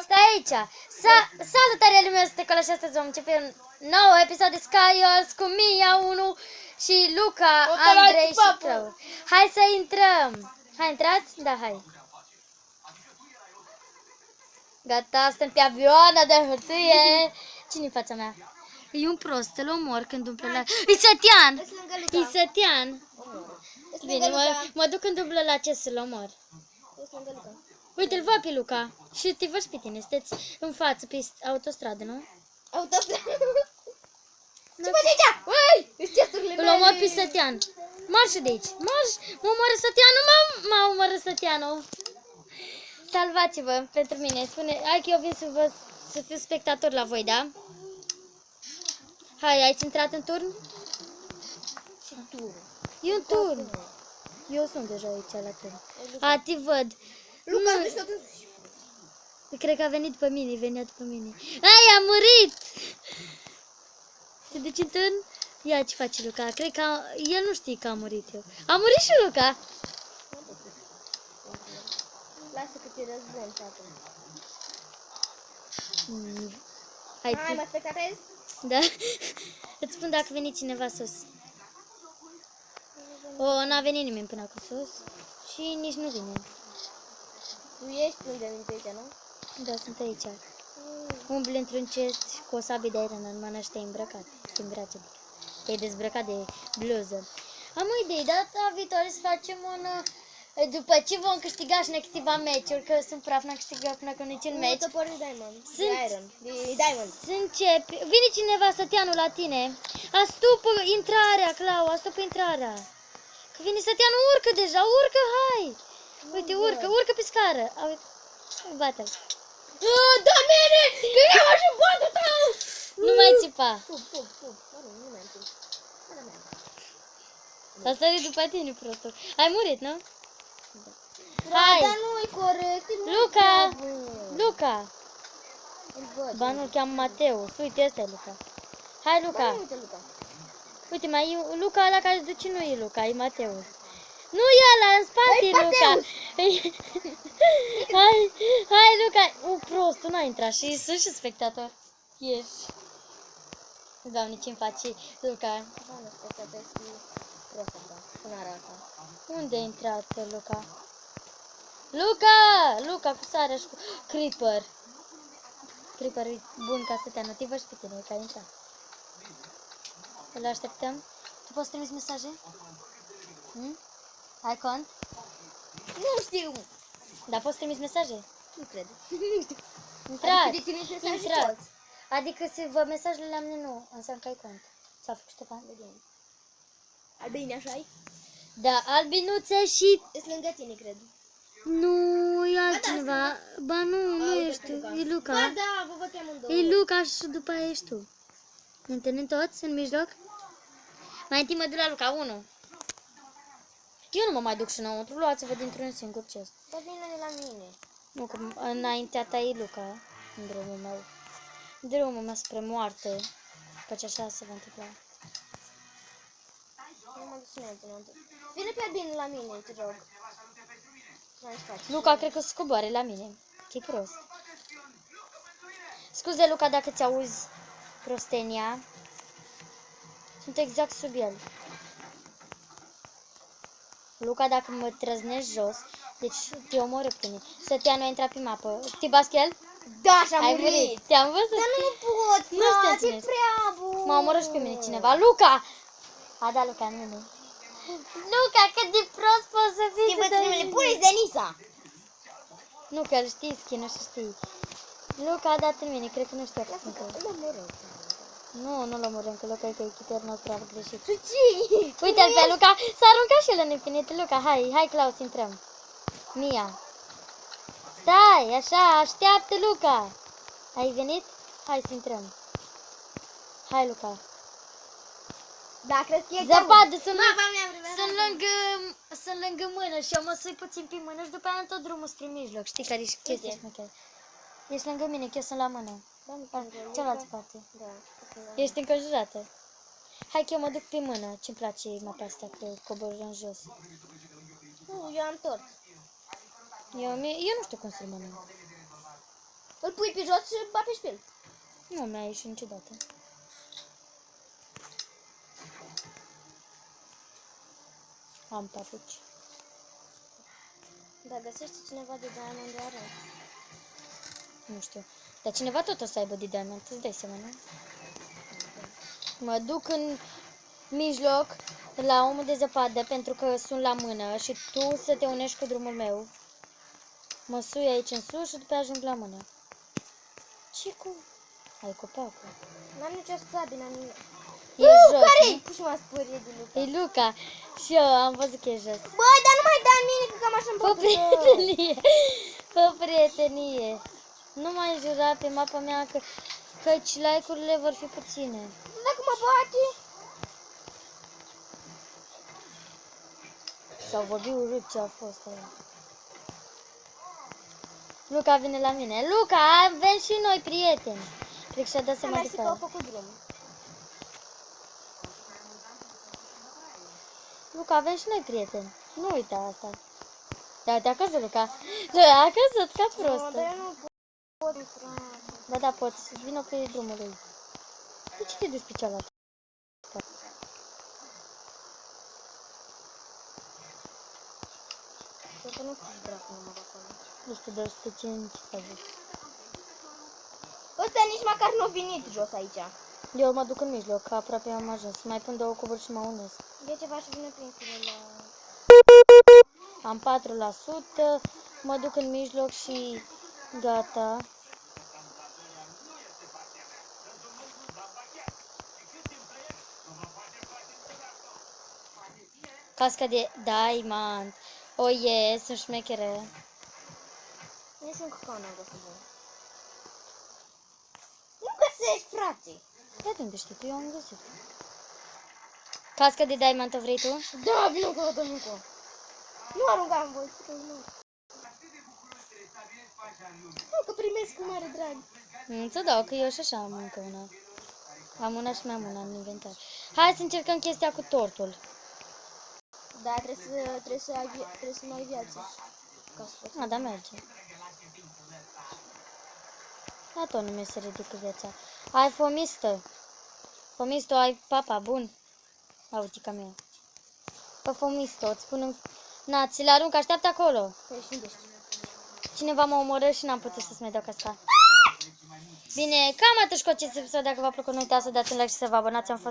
Stai aici. Salutare lumea, este Cola și astăzi vom începe un nou episod de Skyos cu Mia 1 și Luca, Andrei și Clau. Hai să intrăm. Hai, intrați? Da, hai. Gata, suntem pe avioana de hârtie. Cine-i fața mea? E un prost, îl omor când umple la... E Sătian! E Sătian! Bine, mă duc când umblă la ce să-l omor. Uite, îl văd pe Luca și te văd pe tine, sunteți în față pe autostradă, nu? Autostradă? Ce faci aici? Ui! Îl omor pe Sătian. Marșă de aici, marș! Mă omoară Sătianul, mă omoară Sătianul. Salvați-vă pentru mine, spune, hai că eu vin să fiu spectator la voi, da? Hai, ai intrat în turn? Și turn. E un turn. Eu sunt deja aici la turn. A, te văd. Luca, Nu. deci tot... Cred că a venit după mine, venea după mine. Ai, a murit! Te duci în turn? Ia ce face Luca. Cred că el nu știe că a murit eu. A murit și Luca. Lasă că te răzbun, tată. Hai, Hai, mă spectatezi? da? Îți spun dacă veni cineva sus. O, n-a venit nimeni până acum sus. Și nici nu vine. Tu ești unde venit aici, nu? Da, sunt aici. Umbli într-un chest cu o sabie de iron în mână și te-ai îmbrăcat. Te îmbrace. Te-ai dezbrăcat de bluză. Am o idee, data viitoare să facem un... După ce vom câștiga și ne câteva meciuri, că sunt praf, n-am câștigat până acum niciun meci. Topor de Diamond. De Sunt- Iron. De Diamond. Să încep. Vine cineva, Sătianul, la tine. Astupă intrarea, Clau, astupă intrarea. Că vine Sătianul, urcă deja, urcă, hai. Uite, urcă pe scară. Bate-l. Da, mine! Că eu am și bătul tău! Nu mai țipa. Pup. Mă rog, nu mai întâlnit. S-a sărit după tine, prostul. Ai murit, nu? Hai! Dar nu-i corect. Luca! Îl văd. Ba nu-l cheamă Mateus. Uite, ăsta e Luca. Hai, Luca. Ba, uite, Luca. Uite, mai e Luca ăla care se duce, nu e Luca, e Mateus. Nu e ăla, în spate e Luca. Hai, Luca. Prost, n-a intrat și sunt și spectator. Ești. Doamne, ce-mi face Luca? Da, nu spectatezi cu prostă, da. Până arată. Unde a intrat Luca? Luca cu sarea și cu Creeper. Creeper e bun ca să te anotivă și pe tine, că ai intrat. Îl așteptăm. Tu poți trimis mesaje? Ai cont? Nu știu. Dar poți trimis mesaje? Nu cred. Nu știu. Intrați! Adică de trimis mesaje Intrați! poți. Adică se vă mesajele la mine nu, înseamnă că ai cont. S-a făcut Ștefan? Albine, așa-i? Da, albinuțe și... Ești lângă tine, cred. Nu, e altcineva. Ba nu ești tu, e Luca. Ba da, vă văd pe amândouă. E Luca și după aia ești tu. Ne întâlnim toți în mijloc? Mai întâi mă duc la Luca 1. Eu nu mă mai duc și înăuntru, luați-vă dintr-un singur chest. Dar vine la mine. Nu, că înaintea ta e Luca, în drumul meu. Drumul meu spre moarte. Căci așa se va întâmpla. Nu mă duc înăuntru. Vine pe albine la mine, te rog. N-ai ce faci. Luca cred că se coboare la mine. Că e prost. Scuze, Luca, dacă ți-auzi prostenia. Sunt exact sub el. Luca, dacă mă trăznești jos, deci te omoră pe mine. Sătianul a intrat pe mapă. Te basc el? Da, și-a Ai murit. murit. Te-am văzut. Dar nu pot, Nu știu frate, cine e ești. prea bun. M-a omorât și pe mine cineva. Luca! A, da, Luca, nu. Luca, cât de prost poți să fii. Schimbă numele, pune-ți Denisa. Nu, că îl știi, nu știi. Luca a dat în mine, cred că nu știu că sunt eu. Îl omorâm. Nu-l omorâm, că Luca e că echipierul nostru a greșit. Tu ce? Uite-l pe Luca, s-a aruncat și el în infinit. Luca, hai, Claus, intrăm. Mia. Stai, așa, așteaptă, Luca. Ai venit? Hai să intrăm. Hai, Luca. Da, crezi că e Zăpadă, sunt lângă mână și eu mă sui puțin pe mână și după aia am tot drumul spre mijloc. Știi care ești chestia șmecher? Ești lângă mine, că eu sunt la mână. Cealaltă parte. Da. Ești înconjurată. Hai că eu mă duc pe mână. Ce-mi place mapa asta, că cobor în jos. Nu, eu am tort. Eu nu știu cum să mănânc. Îl pui pe jos și apeși pe el. Nu mi-a ieșit niciodată. Am papuci. Da, găsește cineva de diamond de are. Nu știu. Dar cineva tot o să aibă de diamant, îți dai seama, nu? Mă duc în mijloc la omul de zăpadă pentru că sunt la mână și tu să te unești cu drumul meu. Mă sui aici în sus și după aia ajung la mână. Ce cu... Ai copacul. N-am nicio sabie, n-am nimic. E jos, Care-i? nu? Puși m-a spărit de Luca. E Luca. Și eu am văzut că e jos. Băi, dar nu mai da în mine, că cam așa-mi Fă bătută. prietenie. Fă prietenie. Nu mai jura pe mapa mea căci like-urile vor fi puține. Dacă mă bate... S-au vorbit urât ce a fost aia. Luca vine la mine. Luca, avem și noi prieteni. Cred că și-a dat Să seama de mersi că au care. făcut drum. Luca, avem și noi prieteni. Nu uita asta. Da, te-a căzut, Luca. Da, a căzut ca Nu, dar prostă. eu nu pot, frate. Ba da, poți. Vină pe drumul lui. De ce te duci pe cealaltă? Cred că nu știu dracu număr acolo. Nu știu, 205 a zis. Ăsta nici măcar nu a venit jos aici. Eu mă duc în mijloc, că aproape am ajuns. Mai pun 2 cuburi și mă unesc. De ceva și vine prinsul la... Am 4%, mă duc în mijloc și gata. Casca de diamond. O, yes, sunt șmechere. Nici un cacao n-am găsit bun. Nu găsești, frate! De unde știi tu? Eu am găsit. Casca de diamond o vrei tu? Da, vină cu o dă încă. Nu arunca în voi, nu. Nu, că primesc cu mare drag. Nu-ți dau, că eu și așa am încă una. Am una și mai am una în inventar. Hai să încercăm chestia cu tortul. Da, trebuie să mai ai viață. Ca să poți. A, da, merge. Da, tot nu mi se ridică viața. Ai fomistă. Fomisto, ai papa, bun. A, uite ca mea. Pe fomisto, îți spun în... Na, ți le arunc, așteaptă acolo. Păi și unde Cineva mă omoră și n-am putut să-ți mai dau casca. Bine, cam atât cu acest episod. Dacă v-a plăcut, nu uitați să dați un like și să vă abonați. Am fost